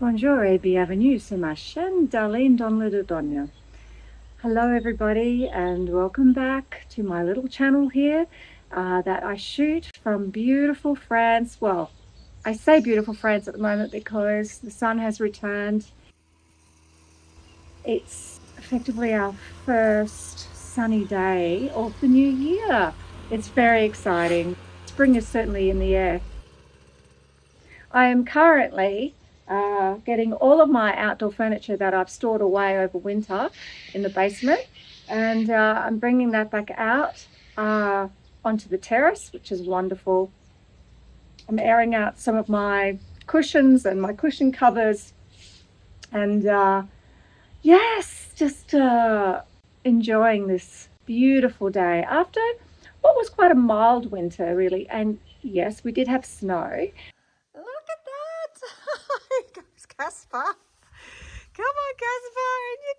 Bonjour et bienvenue sur ma chaîne Darlene dans le Dordogne. Hello everybody and welcome back to my little channel here that I shoot from beautiful France. Well, I say beautiful France at the moment because the sun has returned. It's effectively our first sunny day of the new year. It's very exciting. Spring is certainly in the air. I am currently getting all of my outdoor furniture that I've stored away over winter in the basement, and I'm bringing that back out onto the terrace, which is wonderful. I'm airing out some of my cushions and my cushion covers, and yes, just enjoying this beautiful day after what was quite a mild winter, really. And yes, we did have snow. Look at that! Here goes Casper. Come on, Casper, in you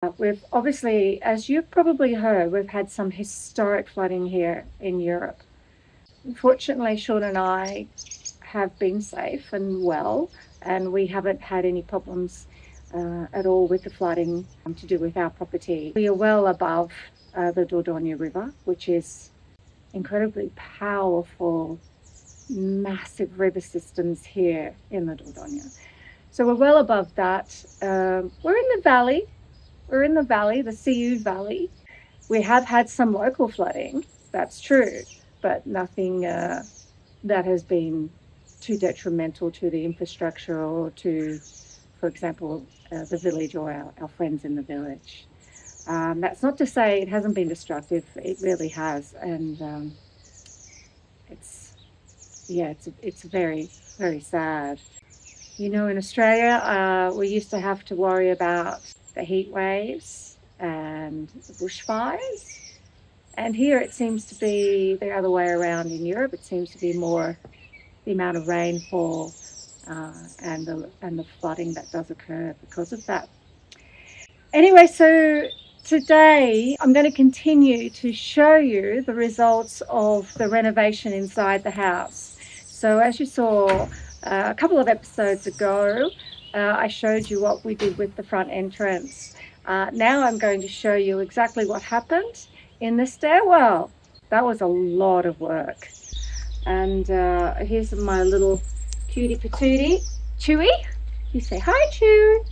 come. We've obviously, as you've probably heard, we've had some historic flooding here in Europe. Fortunately, Shaun and I have been safe and well, and we haven't had any problems at all with the flooding to do with our property. We are well above the Dordogne River, which is incredibly powerful, massive river systems here in the Dordogne. So we're well above that. We're in the valley. We're in the valley, the CU Valley. We have had some local flooding, that's true, but nothing that has been too detrimental to the infrastructure or to, for example, the village or our friends in the village. That's not to say it hasn't been destructive. It really has, and it's very, very sad. You know, in Australia, we used to have to worry about the heat waves and the bushfires, and here it seems to be the other way around. In Europe, it seems to be more the amount of rainfall and the flooding that does occur because of that. Anyway, so today I'm going to continue to show you the results of the renovation inside the house. So as you saw a couple of episodes ago, I showed you what we did with the front entrance. Now I'm going to show you exactly what happened in the stairwell. That was a lot of work. And here's my little cutie patootie, Chewy. You say hi, Chew.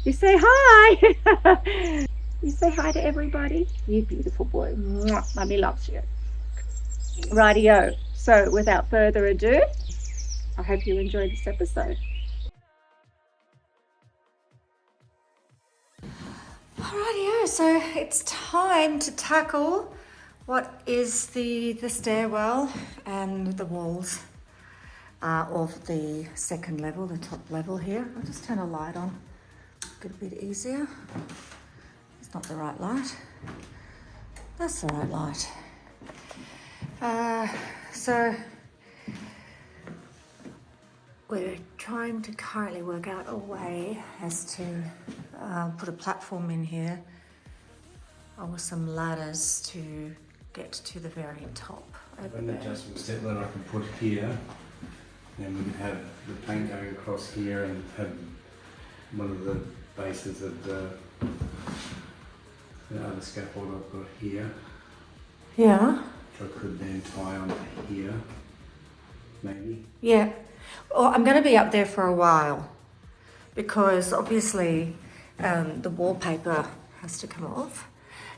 You say hi. You say hi to everybody. You beautiful boy. Mwah. Mummy loves you. Rightio. So without further ado, I hope you enjoyed this episode. Rightio. So it's time to tackle what is the stairwell and the walls of the second level, the top level here. I'll just turn a light on. Get a bit easier. It's not the right light. That's the right light. So we're trying to currently work out a way as to put a platform in here with some ladders to get to the very top. An adjustable step that I can put here, and we can have the paint going across here and have one of the bases of the other scaffold I've got here. Yeah. Which I could then tie on here, maybe. Yeah. Well, I'm going to be up there for a while because obviously the wallpaper has to come off.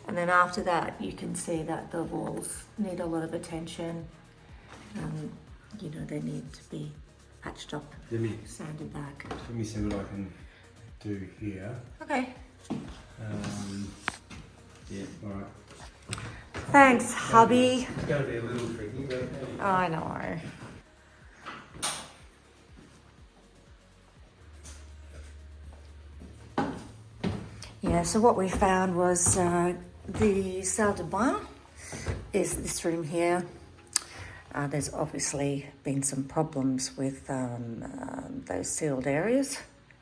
And then after that, you can see that the walls need a lot of attention. You know, they need to be patched up, sanded back. Let me see what I can do here. Okay. Yeah, all right. Thanks, hubby. It's going to be a little tricky, but... I know. Yeah, so what we found was the salle de bain is this room here. There's obviously been some problems with those sealed areas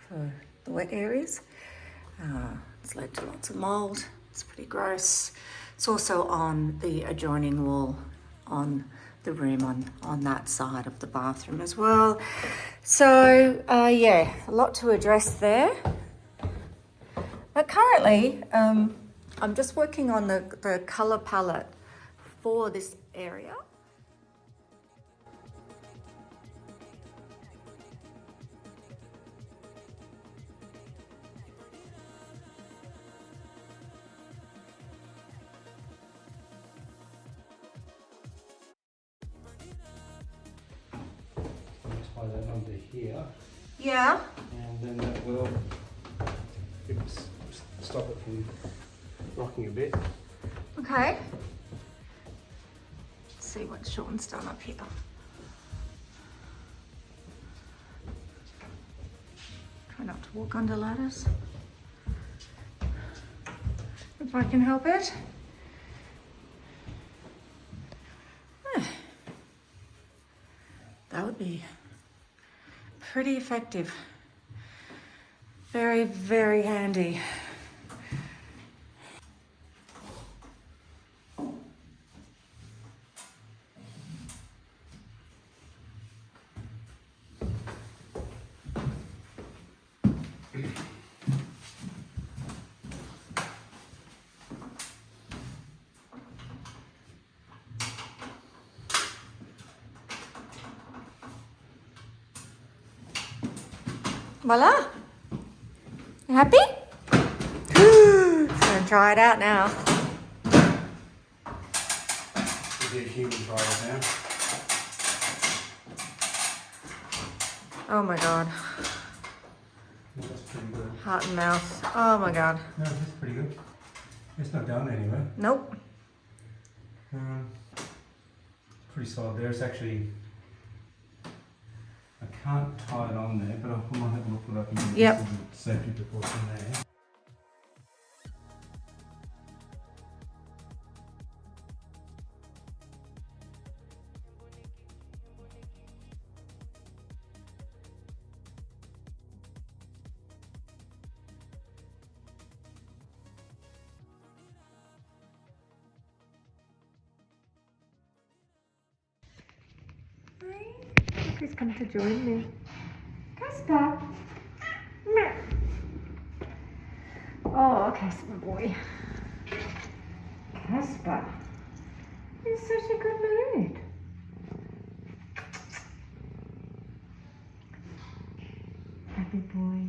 for the wet areas. It's led to lots of mold. It's pretty gross. It's also on the adjoining wall on the room on that side of the bathroom as well. So yeah, a lot to address there. But currently, I'm just working on the color palette for this area. Tie that under here, Yeah. and then that will stop it from rocking a bit. Okay. Let's see what Shaun's done up here. Try not to walk under ladders. If I can help it. That would be pretty effective. Very, very handy. Voila. You happy? Just gonna try it out now. We'll do a human trial now. Oh my God. Yeah, that's pretty good. Heart and mouth. Oh my God. No, that's pretty good. It's not done anyway. Nope. Pretty solid there. It's actually, I can't tie it on there, but I might have a look what I can do. Yep. This is the safety precaution there. Look who's come to join me. Casper. Oh, Casper boy. Casper. You're such a good mood. Happy boy.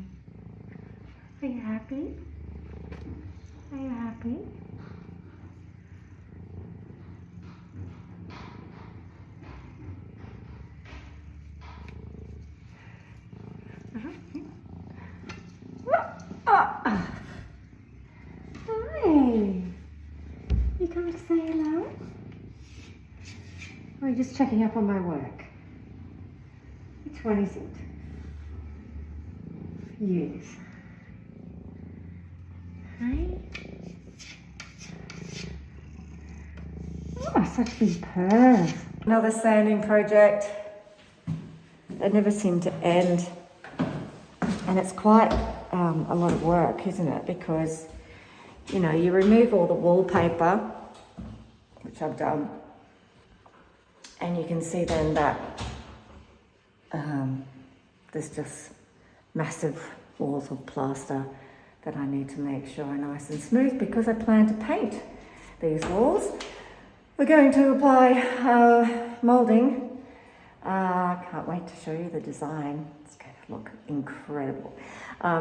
Are you happy? Are you happy? Hi. You coming to say hello? Or are you just checking up on my work? Which one is it? Yes. Hi. Oh, such big purrs. Another sanding project. They never seem to end. And it's quite a lot of work, isn't it? Because, you know, you remove all the wallpaper, which I've done, and you can see then that there's just massive walls of plaster that I need to make sure are nice and smooth because I plan to paint these walls. We're going to apply molding. Can't wait to show you the design. It's going to look incredible.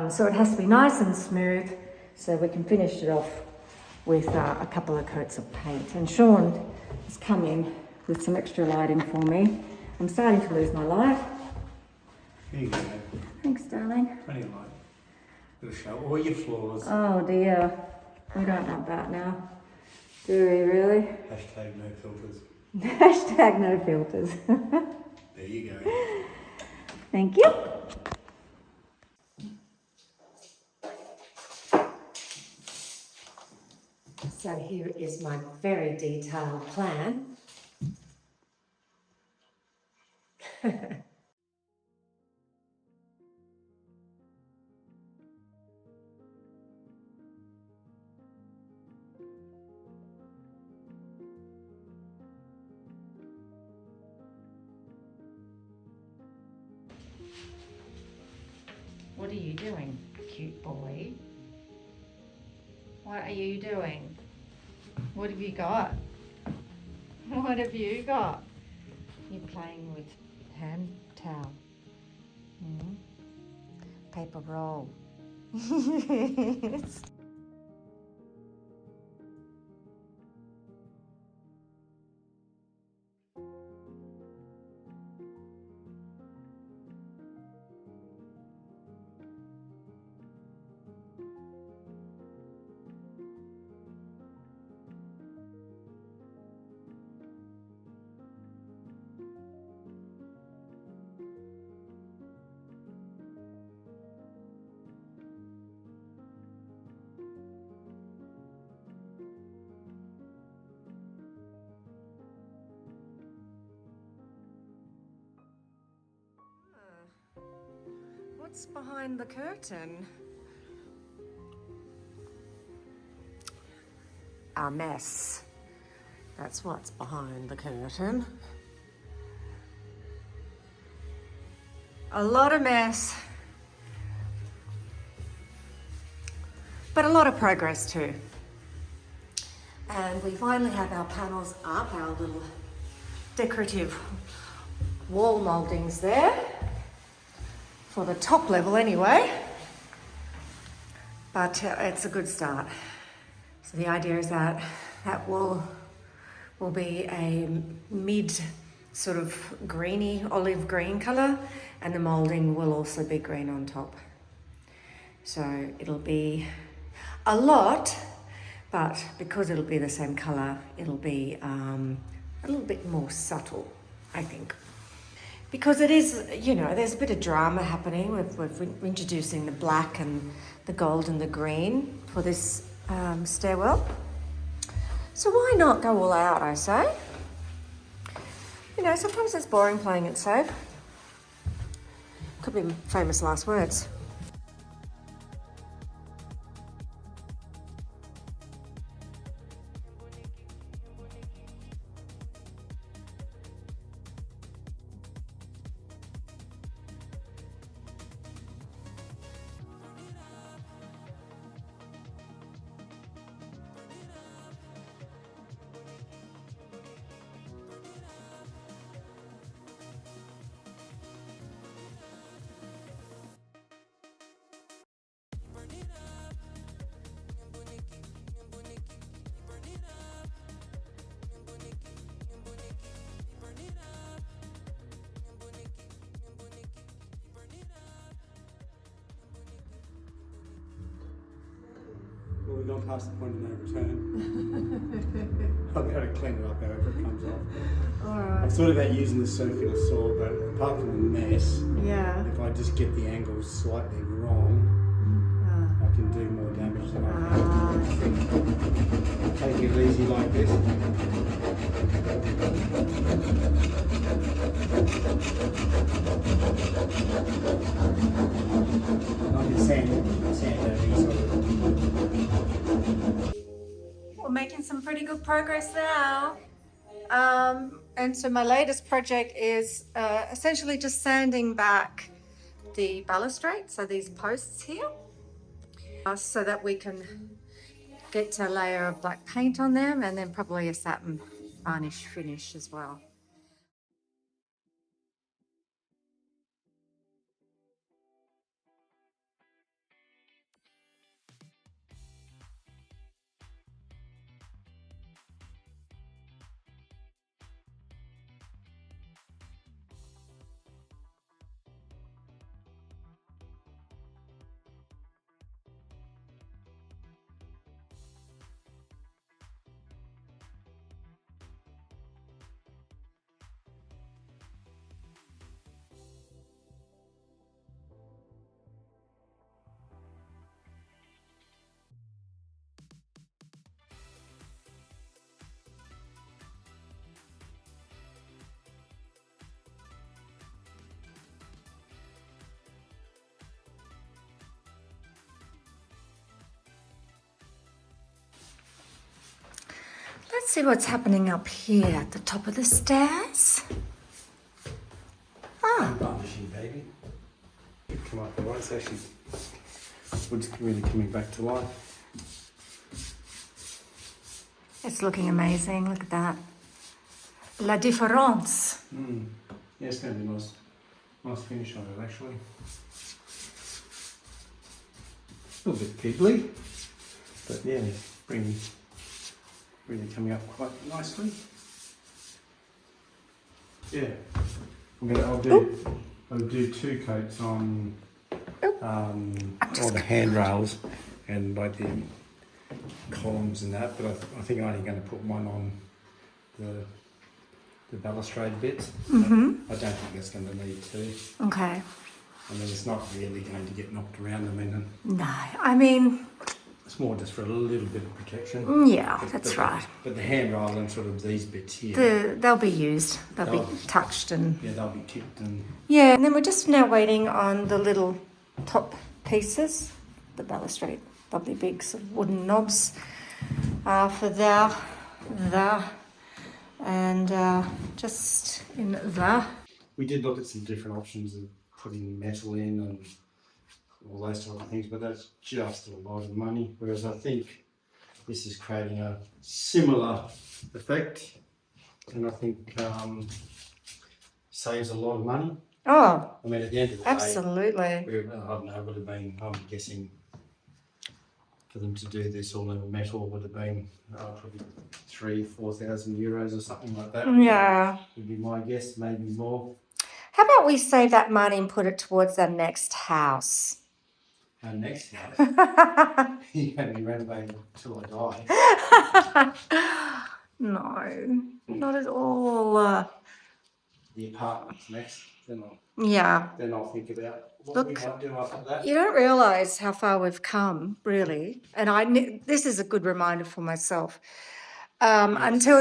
So it has to be nice and smooth so we can finish it off with a couple of coats of paint. And Shaun has come in with some extra lighting for me. I'm starting to lose my light. Here you go. Thanks, darling. Plenty of light. It'll show all your flaws. Oh dear, we don't want that now. Do we really? Hashtag no filters. Hashtag no filters. There you go. Thank you. So here is my very detailed plan. doing, cute boy? What are you doing? What have you got? What have you got? You're playing with hand towel. Paper roll. Yes. What's behind the curtain? A mess. That's what's behind the curtain. A lot of mess. But a lot of progress too. And we finally have our panels up, our little decorative wall mouldings there. For the top level anyway. But it's a good start. So the idea is that that wall will be a mid sort of greeny, olive green colour, and the moulding will also be green on top. So it'll be a lot, but because it'll be the same colour, it'll be a little bit more subtle, I think. Because it is, you know, there's a bit of drama happening with introducing the black and the gold and the green for this stairwell. So why not go all out, I say? You know, sometimes it's boring playing it safe. Could be famous last words. Well, we've gone past the point of no return. I'll be able to clean it up however it comes off. Alright. I've thought about using the circular saw, but apart from the mess, Yeah. if I just get the angles slightly wrong, I can do more damage than I can. Take it easy like this. I can sand over easily. We're making some pretty good progress now. And so my latest project is essentially just sanding back the balustrade, so these posts here, so that we can get a layer of black paint on them and then probably a satin varnish finish as well. Let's see what's happening up here at the top of the stairs. Ah. Varnishing, baby. Come up, right? It's actually wood's really coming back to life. It's looking amazing. Look at that. La différence. Yeah, it's going to be nice finish on it actually. A little bit piddly, but yeah, really coming up quite nicely. Yeah, I'll do 2 coats on all the handrails and like the columns and that, but I think I'm only going to put one on the balustrade bits. I don't think it's going to need 2. Okay. I mean, it's not really going to get knocked around. I mean, No, I mean... It's more just for a little bit of protection. Yeah, that's right. But the handrail and sort of these bits here... They'll be used. They'll be touched and... Yeah, they'll be tipped and... Yeah, and then we're just now waiting on the little top pieces, the balustrade, lovely big sort of wooden knobs for there, and just in there. We did look at some different options of putting metal in and all those sort of things, but that's just a lot of money, whereas I think this is creating a similar effect, and I think saves a lot of money. Oh, I mean, at the end of the absolutely. day, I don't know, it would have been, I'm guessing, for them to do this all in metal would have been probably 3,000-4,000 euros or something like that. Yeah. Would be my guess, maybe more. How about we save that money and put it towards our next house? Our next house? You're going to be renovating until I die. No, not at all. The apartment's next, then I'll think about what we might do after that. You don't realise how far we've come, really. And this is a good reminder for myself. Until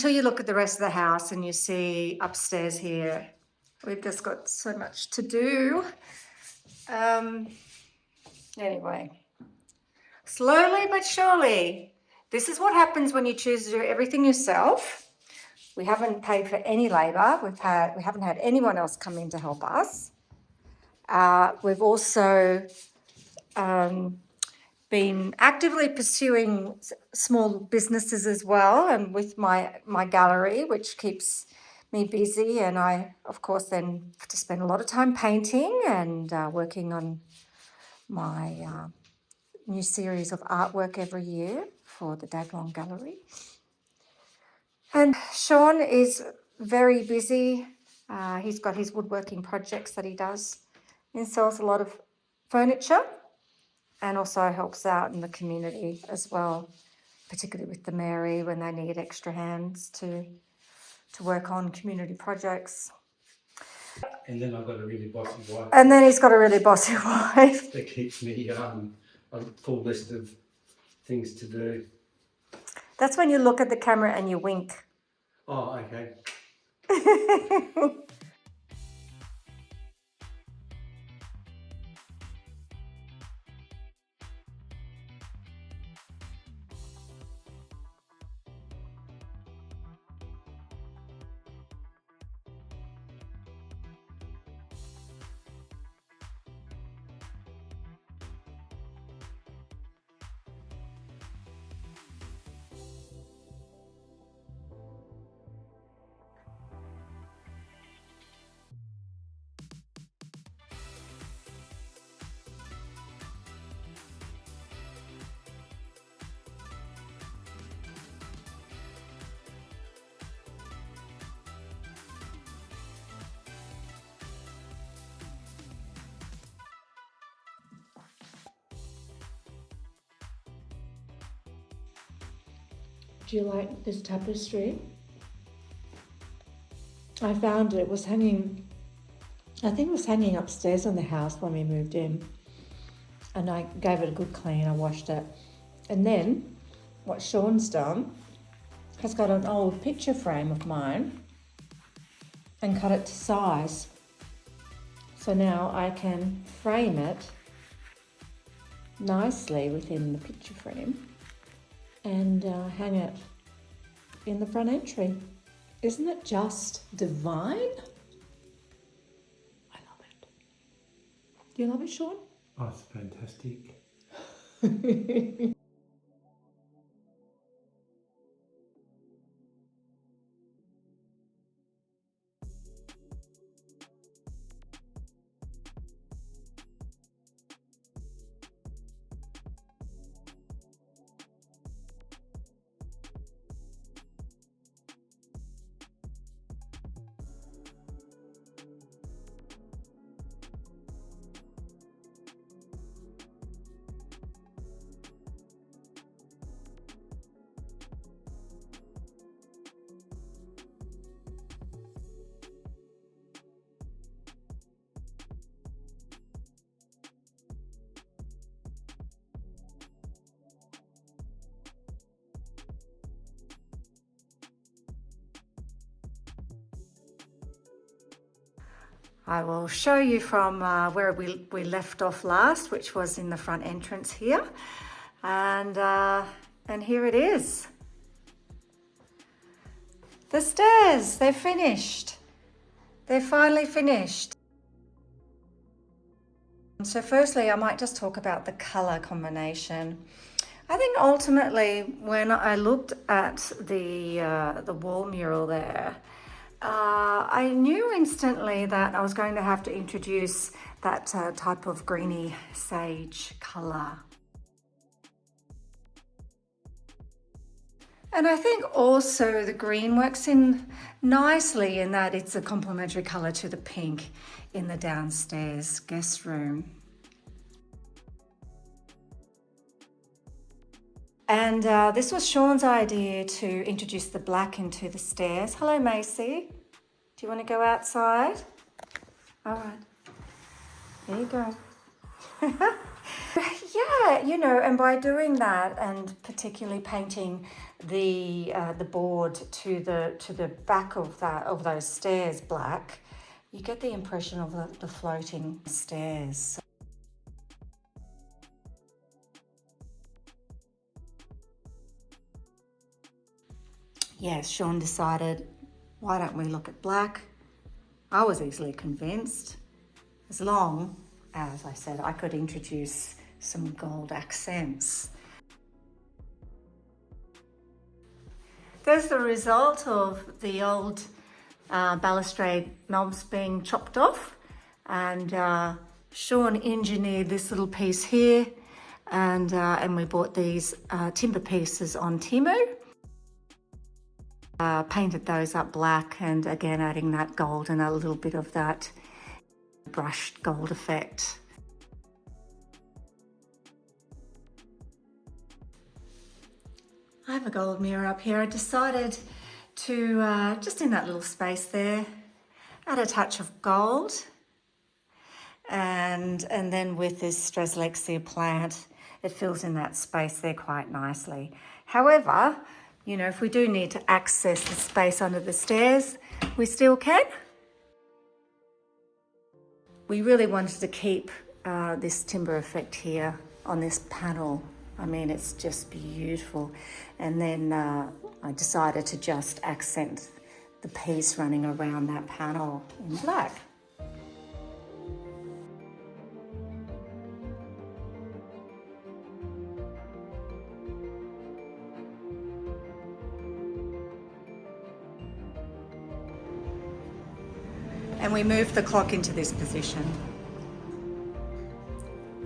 you look at the rest of the house and you see upstairs here, we've just got so much to do. Anyway, slowly but surely, this is what happens when you choose to do everything yourself. We haven't paid for any labour. We haven't had anyone else come in to help us. We've also been actively pursuing small businesses as well, and with my gallery, which keeps me busy. And I, of course, then have to spend a lot of time painting and working on my new series of artwork every year for the Dordogne Gallery. And Shaun is very busy. He's got his woodworking projects that he does and sells a lot of furniture, and also helps out in the community as well, particularly with the Mary when they need extra hands to work on community projects. And then I've got a really bossy wife. And then he's got a really bossy wife. That keeps me a full list of things to do. That's when you look at the camera and you wink. Oh, okay. Do you like this tapestry? I found it was hanging, I think it was hanging upstairs in the house when we moved in. And I gave it a good clean, I washed it. And then what Shaun's done, has got an old picture frame of mine and cut it to size. So now I can frame it nicely within the picture frame and hang it in the front entry. Isn't it just divine? I love it. Do you love it, Shaun? Oh, it's fantastic. I will show you from where we left off last, which was in the front entrance here. And here it is. The stairs, they're finished. They're finally finished. So firstly, I might just talk about the color combination. I think ultimately when I looked at the wall mural there, I knew instantly that I was going to have to introduce that type of greeny sage colour. And I think also the green works in nicely in that it's a complementary colour to the pink in the downstairs guest room. And this was Shaun's idea to introduce the black into the stairs. Hello, Macy. Do you want to go outside? All right. There you go. Yeah, you know, and by doing that and particularly painting the board to the back of those stairs black, you get the impression of the floating stairs. Yes, Shaun decided, why don't we look at black? I was easily convinced, as long as I said I could introduce some gold accents. There's the result of the old balustrade knobs being chopped off, and Shaun engineered this little piece here, and we bought these timber pieces on Temu. Painted those up black, and again adding that gold and a little bit of that brushed gold effect. I have a gold mirror up here. I decided to, just in that little space there, add a touch of gold. And then with this Strzeleckia plant, it fills in that space there quite nicely. However, you know, if we do need to access the space under the stairs, we still can. We really wanted to keep this timber effect here on this panel. I mean, it's just beautiful. And then I decided to just accent the piece running around that panel in black. And we moved the clock into this position,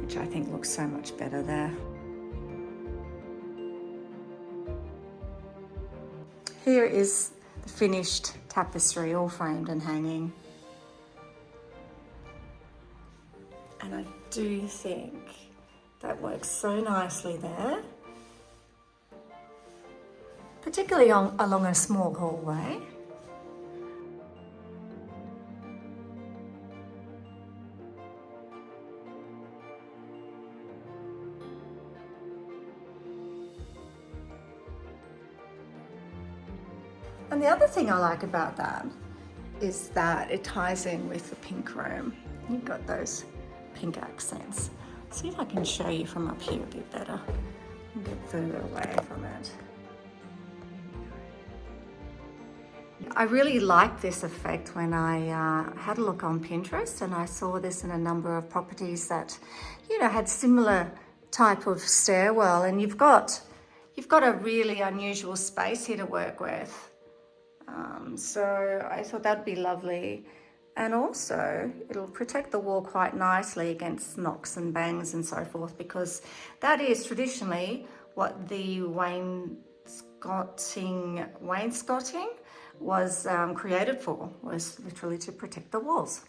which I think looks so much better there. Here is the finished tapestry, all framed and hanging. And I do think that works so nicely there, particularly along a small hallway. And the other thing I like about that is that it ties in with the pink room. You've got those pink accents. See if I can show you from up here a bit better. A bit further away from it. I really liked this effect when I had a look on Pinterest, and I saw this in a number of properties that, you know, had similar type of stairwell, and you've got a really unusual space here to work with. So I thought that'd be lovely. And also it'll protect the wall quite nicely against knocks and bangs and so forth, because that is traditionally what the wainscoting was created for, was literally to protect the walls.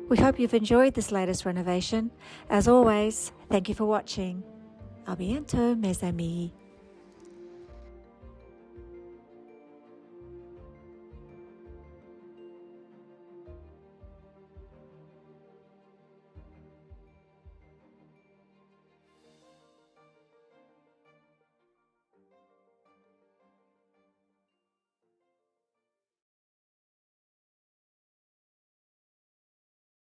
We hope you've enjoyed this latest renovation. As always, thank you for watching. A bientôt, mes amis.